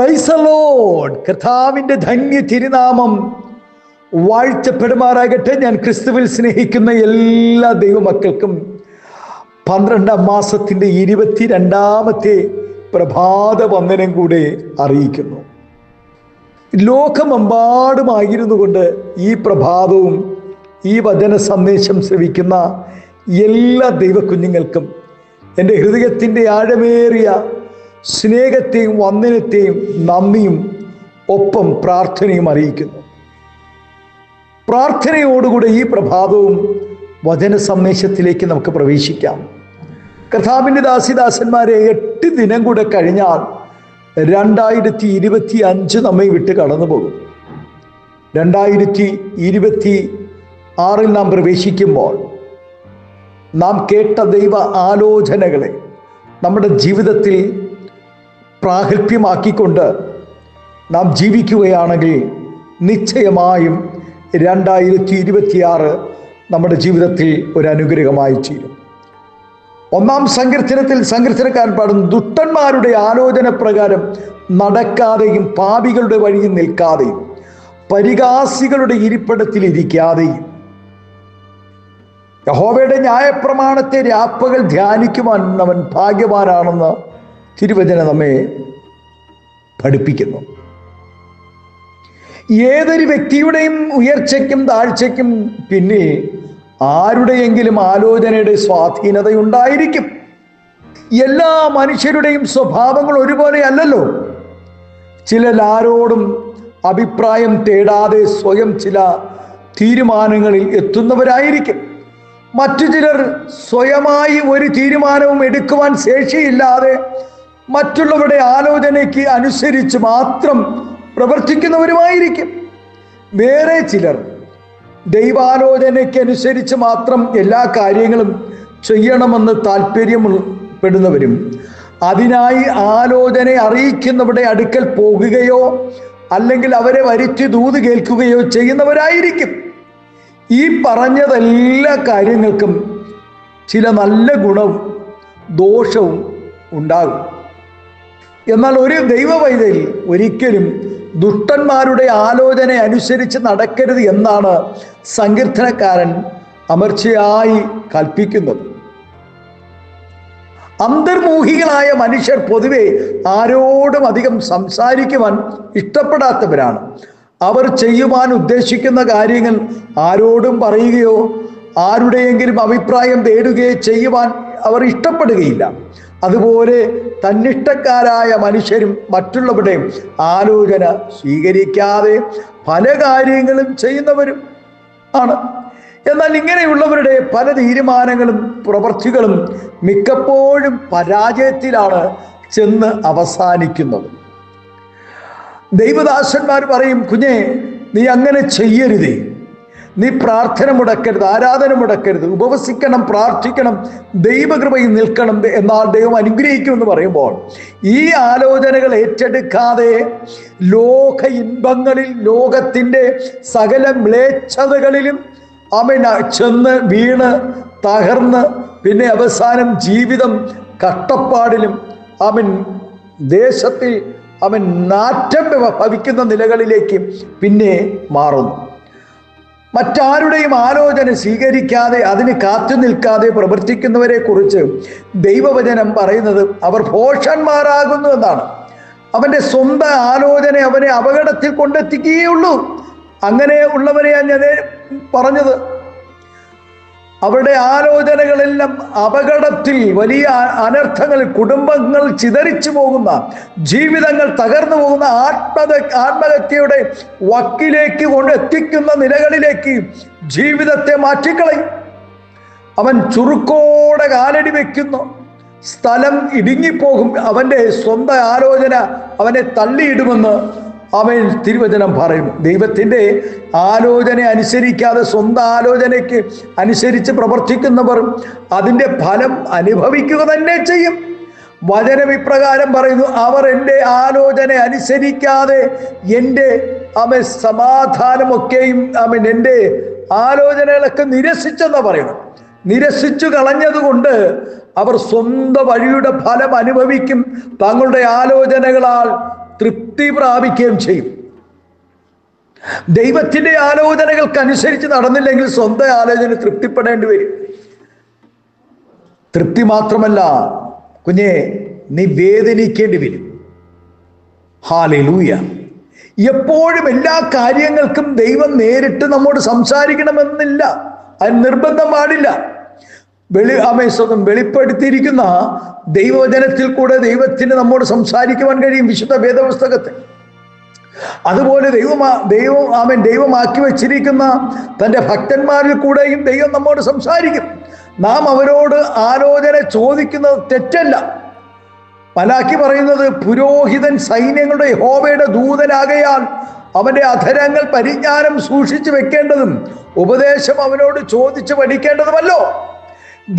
Praise the Lord. കർത്താവിൻ്റെ ധന്യ തിരുനാമം വാഴ്ത്തപ്പെടുമാറാകട്ടെ. ഞാൻ ക്രിസ്തുവിൽ സ്നേഹിക്കുന്ന എല്ലാ ദൈവമക്കൾക്കും 12ാം മാസത്തിൻ്റെ 22ാമത്തെ പ്രഭാത വന്ദനം കൂടെ അറിയിക്കുന്നു. ലോകമെമ്പാടുമായിരുന്നു കൊണ്ട് ഈ പ്രഭാതവും ഈ വചന സന്ദേശം ശ്രവിക്കുന്ന എല്ലാ ദൈവകുഞ്ഞുങ്ങൾക്കും എൻ്റെ ഹൃദയത്തിൻ്റെ ആഴമേറിയ സ്നേഹത്തെയും വന്ദനത്തെയും നന്ദിയും ഒപ്പം പ്രാർത്ഥനയും അറിയിക്കുന്നു. പ്രാർത്ഥനയോടുകൂടെ ഈ പ്രഭാതവും വചന സന്ദേശത്തിലേക്ക് നമുക്ക് പ്രവേശിക്കാം. കർത്താവിൻ്റെ ദാസിദാസന്മാരെ, 8 ദിനം കൂടെ കഴിഞ്ഞാൽ 2025 നമ്മെ വിട്ട് കടന്നു പോകും. 2026 നാം പ്രവേശിക്കുമ്പോൾ നാം കേട്ട ദൈവ ആലോചനകളെ നമ്മുടെ ജീവിതത്തിൽ പ്രാഗൽഭ്യമാക്കിക്കൊണ്ട് നാം ജീവിക്കുകയാണെങ്കിൽ നിശ്ചയമായും 2026 നമ്മുടെ ജീവിതത്തിൽ ഒരു അനുഗ്രഹമായി തീരും. 1-ാം സങ്കീർത്തനത്തിൽ സങ്കീർത്തനക്കാരൻ പാടുന്നു, ദുഷ്ടന്മാരുടെ ആലോചന പ്രകാരം നടക്കാതെയും പാപികളുടെ വഴിയിൽ നിൽക്കാതെയും പരിഹാസികളുടെ ഇരിപ്പിടത്തിൽ ഇരിക്കാതെയും യഹോവയുടെ ന്യായപ്രമാണത്തെ രാപ്പകൽ ധ്യാനിക്കുവാൻ അവൻ ഭാഗ്യവാനാണെന്ന് തിരുവചനം നമ്മെ പഠിപ്പിക്കുന്നു. ഏതൊരു വ്യക്തിയുടെയും ഉയർച്ചയ്ക്കും താഴ്ചയ്ക്കും പിന്നിൽ ആരുടെയെങ്കിലും ആലോചനയുടെ സ്വാധീനതയുണ്ടായിരിക്കും. എല്ലാ മനുഷ്യരുടെയും സ്വഭാവങ്ങൾ ഒരുപോലെ അല്ലല്ലോ. ചിലർ ആരോടും അഭിപ്രായം തേടാതെ സ്വയം ചില തീരുമാനങ്ങളിൽ എത്തുന്നവരായിരിക്കും. മറ്റു ചിലർ സ്വയമായി ഒരു തീരുമാനവും എടുക്കുവാൻ ശേഷിയില്ലാതെ മറ്റുള്ളവരുടെ ആലോചനയ്ക്ക് അനുസരിച്ച് മാത്രം പ്രവർത്തിക്കുന്നവരുമായിരിക്കും. വേറെ ചിലർ ദൈവാലോചനയ്ക്ക് അനുസരിച്ച് മാത്രം എല്ലാ കാര്യങ്ങളും ചെയ്യണമെന്ന് താല്പര്യപ്പെടുന്നവരും അതിനായി ആലോചന അറിയിക്കുന്നവരുടെ അടുക്കൽ പോകുകയോ അല്ലെങ്കിൽ അവരെ വരുത്തി ദൂത് കേൾക്കുകയോ ചെയ്യുന്നവരായിരിക്കും. ഈ പറഞ്ഞതെല്ലാ കാര്യങ്ങൾക്കും ചില നല്ല ഗുണവും ദോഷവും ഉണ്ടാകും. എന്നാൽ ഒരു ദൈവവൈതൽ ഒരിക്കലും ദുഷ്ടന്മാരുടെ ആലോചന അനുസരിച്ച് നടക്കരുത് എന്നാണ് സങ്കീർത്തനക്കാരൻ അമർച്ചയായി കൽപ്പിക്കുന്നത്. അന്തർമൂഹികളായ മനുഷ്യർ പൊതുവെ ആരോടും അധികം സംസാരിക്കുവാൻ ഇഷ്ടപ്പെടാത്തവരാണ്. അവർ ചെയ്യുവാൻ ഉദ്ദേശിക്കുന്ന കാര്യങ്ങൾ ആരോടും പറയുകയോ ആരുടെയെങ്കിലും അഭിപ്രായം തേടുകയോ ചെയ്യുവാൻ അവർ ഇഷ്ടപ്പെടുകയില്ല. അതുപോലെ തന്നിഷ്ടക്കാരായ മനുഷ്യരും മറ്റുള്ളവരുടെ ആലോചന സ്വീകരിക്കാതെ പല കാര്യങ്ങളും ചെയ്യുന്നവരും ആണ്. എന്നാൽ ഇങ്ങനെയുള്ളവരുടെ പല തീരുമാനങ്ങളും പ്രവൃത്തികളും മിക്കപ്പോഴും പരാജയത്തിലാണ് ചെന്ന് അവസാനിക്കുന്നത്. ദൈവദാസന്മാർ പറയും, കുഞ്ഞെ നീ അങ്ങനെ ചെയ്യരുതേ, നീ പ്രാർത്ഥന മുടക്കരുത്, ആരാധന മുടക്കരുത്, ഉപവസിക്കണം, പ്രാർത്ഥിക്കണം, ദൈവകൃപയിൽ നിൽക്കണം, എന്നാൽ ദൈവം അനുഗ്രഹിക്കുമെന്ന് പറയുമ്പോൾ ഈ ആലോചനകൾ ഏറ്റെടുക്കാതെ ലോക ഇൻപങ്ങളിൽ ലോകത്തിൻ്റെ സകല മ്ലേച്ഛതകളിലും അവൻ ചെന്ന് വീണ് തകർന്ന് പിന്നെ അവസാനം ജീവിതം കഷ്ടപ്പാടിലും അവൻ ദേശത്തിൽ അവൻ നാറ്റം ഭവിക്കുന്ന നിലകളിലേക്ക് പിന്നെ മാറുന്നു. മറ്റാരുടെയും ആലോചന സ്വീകരിക്കാതെ അതിന് കാത്തു നിൽക്കാതെ പ്രവർത്തിക്കുന്നവരെ കുറിച്ച് ദൈവവചനം പറയുന്നത് അവർ ഭോഷന്മാരാകുന്നു എന്നാണ്. അവൻ്റെ സ്വന്തം ആലോചന അവനെ അപകടത്തിൽ കൊണ്ടെത്തിക്കുകയുള്ളൂ. അങ്ങനെ ഉള്ളവരെയാണ് ഞാൻ പറഞ്ഞത്. അവരുടെ ആലോചനകളെല്ലാം അപകടത്തിൽ, വലിയ അനർത്ഥങ്ങളിൽ, കുടുംബങ്ങൾ ചിതറിച്ചു പോകുന്ന, ജീവിതങ്ങൾ തകർന്നു പോകുന്ന, ആത്മഹത്യയുടെ വക്കിലേക്ക് കൊണ്ടെത്തിക്കുന്ന നിലകളിലേക്ക് ജീവിതത്തെ മാറ്റിക്കളയും. അവൻ ചുരുക്കോടെ കാലടി വയ്ക്കുന്നു, സ്ഥലം ഇടുങ്ങിപ്പോകും. അവൻ്റെ സ്വന്തം ആലോചന അവനെ തള്ളിയിടുമെന്ന് അവൻ തിരുവചനം പറയും. ദൈവത്തിൻ്റെ ആലോചന അനുസരിക്കാതെ സ്വന്തം ആലോചനയ്ക്ക് അനുസരിച്ച് പ്രവർത്തിക്കുന്നവർ അതിൻ്റെ ഫലം അനുഭവിക്കുക തന്നെ ചെയ്യും. വചനം ഇപ്രകാരം പറയുന്നു, അവർ എൻ്റെ ആലോചന അനുസരിക്കാതെ എൻ്റെ സമാധാനമൊക്കെയും എൻ്റെ ആലോചനകളൊക്കെ നിരസിച്ചെന്നാണ് പറയുന്നത്. നിരസിച്ചു കളഞ്ഞതുകൊണ്ട് അവർ സ്വന്തം വഴിയുടെ ഫലം അനുഭവിക്കും, തങ്ങളുടെ ആലോചനകളാൽ തൃപ്തി പ്രാപിക്കുകയും ചെയ്യും. ദൈവത്തിന്റെ ആലോചനകൾക്കനുസരിച്ച് നടന്നില്ലെങ്കിൽ സ്വന്തം ആലോചന തൃപ്തിപ്പെടേണ്ടി വരും. തൃപ്തി മാത്രമല്ല കുഞ്ഞെ, നീ വേദനിക്കേണ്ടി വരും. ഹല്ലേലൂയ. എപ്പോഴും എല്ലാ കാര്യങ്ങൾക്കും ദൈവം നേരിട്ട് നമ്മോട് സംസാരിക്കണമെന്നില്ല, അത് നിർബന്ധം പാടില്ല. വെളിപ്പെടുത്തിയിരിക്കുന്ന ദൈവവചനത്തിൽ കൂടെ ദൈവത്തിന് നമ്മോട് സംസാരിക്കുവാൻ കഴിയും, വിശുദ്ധ വേദപുസ്തകത്തിൽ. അതുപോലെ ദൈവമാക്കി വെച്ചിരിക്കുന്ന തൻ്റെ ഭക്തന്മാരിൽ കൂടെയും ദൈവം നമ്മോട് സംസാരിക്കും. നാം അവരോട് ആലോചന ചോദിക്കുന്നത് തെറ്റല്ല. മലാക്കി പറയുന്നത്, പുരോഹിതൻ സൈന്യങ്ങളുടെ യഹോവയുടെ ദൂതനാകയാൽ അവന്റെ അധരങ്ങൾ പരിജ്ഞാനം സൂക്ഷിച്ചു വെക്കേണ്ടതും ഉപദേശം അവനോട് ചോദിച്ചു പഠിക്കേണ്ടതുമല്ലോ.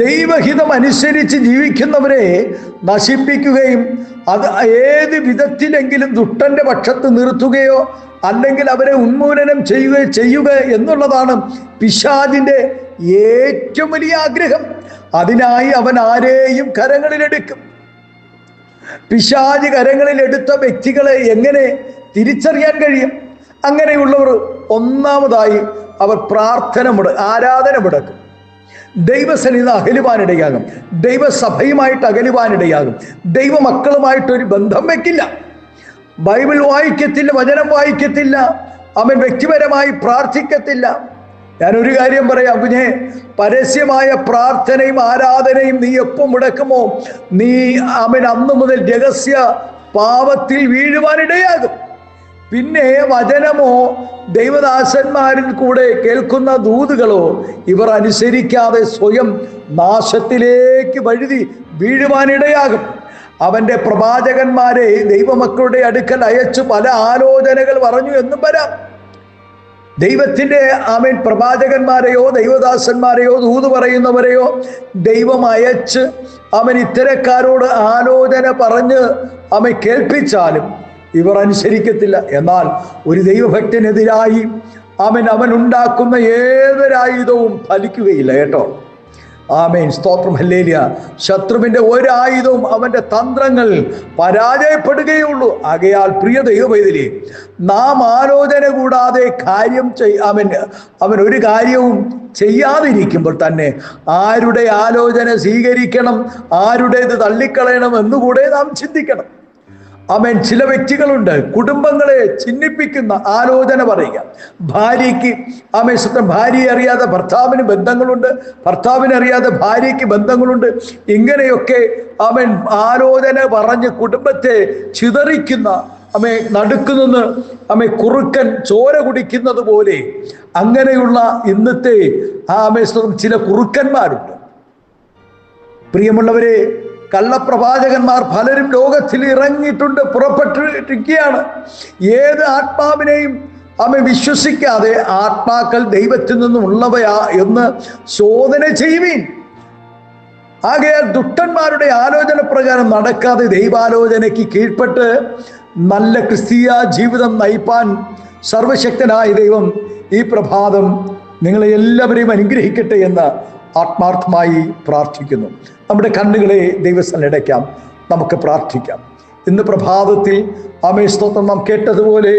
ദൈവഹിതം അനുസരിച്ച് ജീവിക്കുന്നവരെ നശിപ്പിക്കുകയും അത് ഏത് വിധത്തിലെങ്കിലും ദുഷ്ടന്റെ പക്ഷത്ത് നിർത്തുകയോ അല്ലെങ്കിൽ അവരെ ഉന്മൂലനം ചെയ്യുക എന്നുള്ളതാണ് പിശാചിന്റെ ഏറ്റവും വലിയ ആഗ്രഹം. അതിനായി അവൻ ആരെയും കരങ്ങളിലെടുക്കും. പിശാച് കരങ്ങളിലെടുത്ത വ്യക്തികളെ എങ്ങനെ തിരിച്ചറിയാൻ കഴിയും? അങ്ങനെയുള്ളവർ ഒന്നാമതായി അവർ ആരാധന മുടക്കും, ദൈവസന്നിധി അകലുവാനിടയാകും, ദൈവസഭയുമായിട്ട് അകലുവാനിടയാകും, ദൈവമക്കളുമായിട്ടൊരു ബന്ധം വെക്കില്ല, ബൈബിൾ വായിക്കത്തില്ല, വചനം വായിക്കത്തില്ല, അവൻ വ്യക്തിപരമായി പ്രാർത്ഥിക്കത്തില്ല. ഞാനൊരു കാര്യം പറയാം കുഞ്ഞെ, പരസ്യമായ പ്രാർത്ഥനയും ആരാധനയും നീ എപ്പോൾ മുടക്കുമോ നീ അന്ന് മുതൽ രഹസ്യ പാപത്തിൽ വീഴുവാനിടയാകും. പിന്നെ വചനമോ ദൈവദാസന്മാരിൽ കൂടെ കേൾക്കുന്ന ദൂതുകളോ ഇവർ അനുസരിക്കാതെ സ്വയം നാശത്തിലേക്ക് വഴുതി വീഴുവാനിടയാകും. അവന്റെ പ്രവാചകന്മാരെ ദൈവമക്കളുടെ അടുക്കൽ അയച്ചു പല ആലോചനകൾ പറഞ്ഞു എന്നും വരാം. ദൈവത്തിന്റെ പ്രവാചകന്മാരെയോ ദൈവദാസന്മാരെയോ ദൂത് പറയുന്നവരെയോ ദൈവം അയച്ച് ഇത്തരക്കാരോട് ആലോചന പറഞ്ഞ് കേൾപ്പിച്ചാലും ഇവർ അനുസരിക്കത്തില്ല. എന്നാൽ ഒരു ദൈവഭക്തനെതിരായി അവൻ ഉണ്ടാക്കുന്ന ഏതൊരായുധവും ഫലിക്കുകയില്ല കേട്ടോ. ആമേൻ, സ്തോത്രം, ഹല്ലേലൂയ. ശത്രുവിന്റെ ഒരായുധവും അവന്റെ തന്ത്രങ്ങൾ പരാജയപ്പെടുകയുള്ളൂ. ആകയാൽ പ്രിയ ദൈവവൈതലേ, നാം ആലോചന കൂടാതെ അവൻ ഒരു കാര്യവും ചെയ്യാതിരിക്കുമ്പോൾ തന്നെ ആരുടെ ആലോചന സ്വീകരിക്കണം, ആരുടേത് തള്ളിക്കളയണം എന്നുകൂടെ നാം ചിന്തിക്കണം. ചില വ്യക്തികളുണ്ട് കുടുംബങ്ങളെ ചിഹ്നിപ്പിക്കുന്ന ആലോചന പറയുക. ഭാര്യയ്ക്ക് ഭാര്യയെ അറിയാതെ ഭർത്താവിന് ബന്ധങ്ങളുണ്ട്, ഭർത്താവിനെ അറിയാതെ ഭാര്യയ്ക്ക് ബന്ധങ്ങളുണ്ട്. ഇങ്ങനെയൊക്കെ ആലോചന പറഞ്ഞ് കുടുംബത്തെ ചിതറിക്കുന്ന നടുക്കുനിന്ന് കുറുക്കൻ ചോര കുടിക്കുന്നത് പോലെ അങ്ങനെയുള്ള ഇന്നത്തെ ചില കുറുക്കന്മാരുണ്ട്. പ്രിയമുള്ളവരെ, കള്ളപ്രവാചകന്മാർ പലരും ലോകത്തിൽ ഇറങ്ങിയിട്ടുണ്ട്, പുറപ്പെട്ടിരിക്കുകയാണ്. ഏത് ആത്മാവിനെയും വിശ്വസിക്കാതെ ആത്മാക്കൾ ദൈവത്തിൽ നിന്നും ഉള്ളവയാ എന്ന് ശോധന ചെയ്യുവീൻ. ആകയാൽ ദുഷ്ടന്മാരുടെ ആലോചന പ്രകാരം നടക്കാതെ ദൈവാലോചനയ്ക്ക് കീഴ്പ്പെട്ട് നല്ല ക്രിസ്തീയ ജീവിതം നയിപ്പാൻ സർവശക്തനായ ദൈവം ഈ പ്രഭാതം നിങ്ങളെ എല്ലാവരെയും അനുഗ്രഹിക്കട്ടെ എന്ന് ആത്മാർത്ഥമായി പ്രാർത്ഥിക്കുന്നു. നമ്മുടെ കണ്ണുകളെ ദൈവസന്നിധിയിലേക്കാം, നമുക്ക് പ്രാർത്ഥിക്കാം. ഇന്ന് പ്രഭാതത്തിൽ സ്തോത്രം നാം കേട്ടതുപോലെ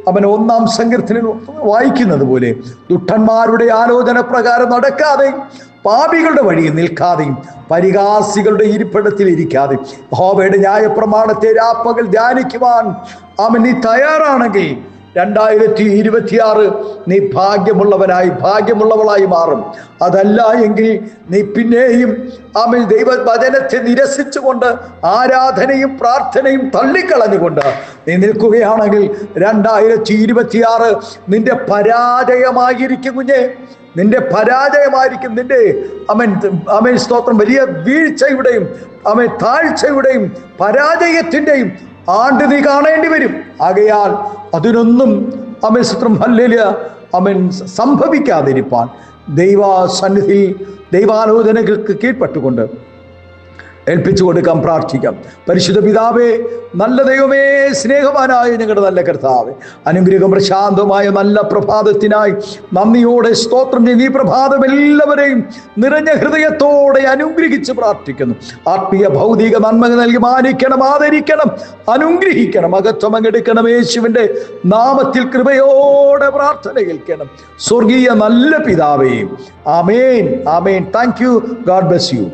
1-ാം സങ്കീർത്തനം വായിക്കുന്നത് പോലെ ദുഷ്ടന്മാരുടെ ആലോചന പ്രകാരം നടക്കാതെയും പാപികളുടെ വഴിയിൽ നിൽക്കാതെയും പരിഹാസികളുടെ ഇരിപ്പിടത്തിൽ ഇരിക്കാതെയും യഹോവയുടെ ന്യായപ്രമാണത്തെ രാപ്പകൽ ധ്യാനിക്കുവാൻ നീ തയ്യാറാണെങ്കിൽ 2026 നീ ഭാഗ്യമുള്ളവളായി മാറും. അതല്ല എങ്കിൽ നീ പിന്നെയും ദൈവവചനത്തെ നിരസിച്ചുകൊണ്ട് ആരാധനയും പ്രാർത്ഥനയും തള്ളിക്കളഞ്ഞുകൊണ്ട് നീ നിൽക്കുകയാണെങ്കിൽ 2026 നിന്റെ പരാജയമായിരിക്കും കുഞ്ഞെ, നിന്റെ പരാജയമായിരിക്കും. നിന്റെ സ്തോത്രം വലിയ വീഴ്ചയുടെയും താഴ്ചയുടെയും പരാജയത്തിൻ്റെയും ആണ്ട് നീ കാണേണ്ടി വരും. ആകയാൽ അതിനൊന്നും സ്തോത്രം ഹല്ലേലൂയ സംഭവിക്കാതിരിപ്പാൻ ദൈവസന്നിധിയിൽ ദൈവാലോചനകൾക്ക് കീഴ്പ്പെട്ടുകൊണ്ട് ഏൽപ്പിച്ചു കൊടുക്കാം, പ്രാർത്ഥിക്കാം. പരിശുദ്ധ പിതാവേ, നല്ല ദൈവമേ, സ്നേഹവാനായ ഞങ്ങളുടെ നല്ല കർത്താവേ, അനുഗ്രഹം പ്രശാന്തമായ നല്ല പ്രഭാതത്തിനായി നന്ദിയോടെ സ്തോത്രം ചെയ്ത് ഈ പ്രഭാതം എല്ലാവരെയും നിറഞ്ഞ ഹൃദയത്തോടെ അനുഗ്രഹിച്ച് പ്രാർത്ഥിക്കുന്നു. ആത്മീയ ഭൗതിക നന്മകൾ നൽകി മാനിക്കണം, ആദരിക്കണം, അനുഗ്രഹിക്കണം, മഹത്വം പങ്കെടുക്കണം. യേശുവിൻ്റെ നാമത്തിൽ കൃപയോടെ പ്രാർത്ഥന കേൾക്കണം സ്വർഗീയ നല്ല പിതാവേ. ആമേൻ, ആമേൻ. Thank you. God bless U.